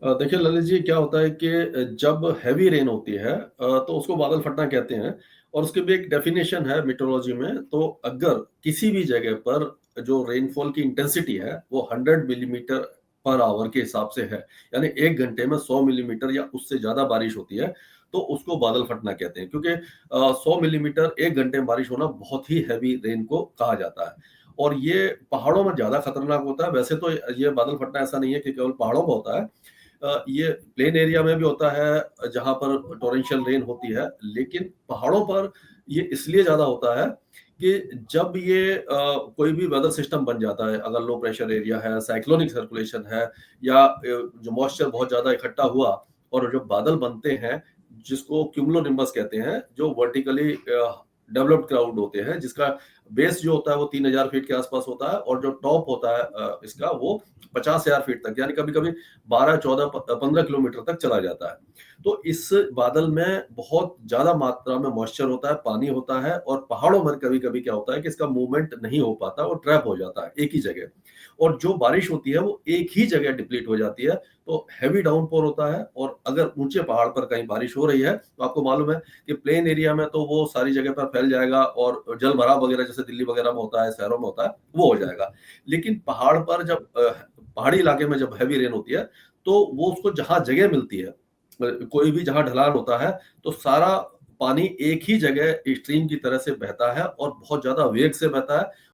देखिए ललित जी, क्या होता है कि जब हैवी रेन होती है तो उसको बादल फटना कहते हैं और उसकी भी एक डेफिनेशन है मेट्रोलॉजी में। तो अगर किसी भी जगह पर जो रेनफॉल की इंटेंसिटी है वो 100 मिलीमीटर पर आवर के हिसाब से है, यानी 1 घंटे में 100 मिलीमीटर या उससे ज़्यादा बारिश होती है, तो उसको बादल फटना कहते हैं। क्योंकि 100 मिलीमीटर 1 घंटे में बारिश होना बहुत ही हैवी रेन को कहा जाता है। और ये पहाड़ों में ज़्यादा खतरनाक होता है। वैसे तो ये बादल फटना ऐसा नहीं है कि केवल पहाड़ों में होता है। ये प्लेन एरिया में भी होता है जहाँ पर टॉरेंशियल रेन होती है, लेकिन पहाड़ों पर ये इसलिए ज़्यादा होता है कि जब ये कोई भी वेदर सिस्टम बन जाता है, अगर लो प्रेशर एरिया है, साइक्लोनिक सर्कुलेशन है या जो मॉइस्चर बहुत ज़्यादा इकट्ठा हुआ और जो बादल बनते हैं, जिसको क्यूमुलोनिम्बस कहते हैं, जो वर्टिकली डेवलप्ड क्लाउड होते हैं, जिसका बेस जो होता है वो 3000 फीट के आसपास होता है और जो टॉप होता है इसका वो 50,000 फीट तक, यानी कभी-कभी 12, 14, 15 किलोमीटर तक चला जाता है। तो इस बादल में बहुत ज़्यादा मात्रा में मॉइस्चर होता है, पानी होता है और पहाड़ों में कभी-कभी क्या होता है कि इसका मूवमेंट नहीं हो पाता, वो ट्रैप हो जाता है एक ही जगह। और जो बारिश होती है वो एक ही जगह डिप्लीट हो जाती है, तो हेवी डाउनपोर होता है। और अगर ऊँचे पहाड़ पर कहीं बारिश हो रही है, तो आपको मालूम है कि प्लेन एरिया में तो वो सारी जगह पर फैल जाएगा और जल भराव वगैरह जैसे दिल्ली वगैरह में होता है, शहरों में होता है, वो हो जाएगा। लेकिन पहाड़ पर जब पहाड़ी इलाके में जब हैवी रेन होती है, तो वो उसको जहाँ जगह मिलती है, कोई भी जहाँ ढलान होता है, तो सारा पानी एक ही जगह स्ट्रीम की तरह से बहता है और बहुत ज़्यादा वेग से बहता है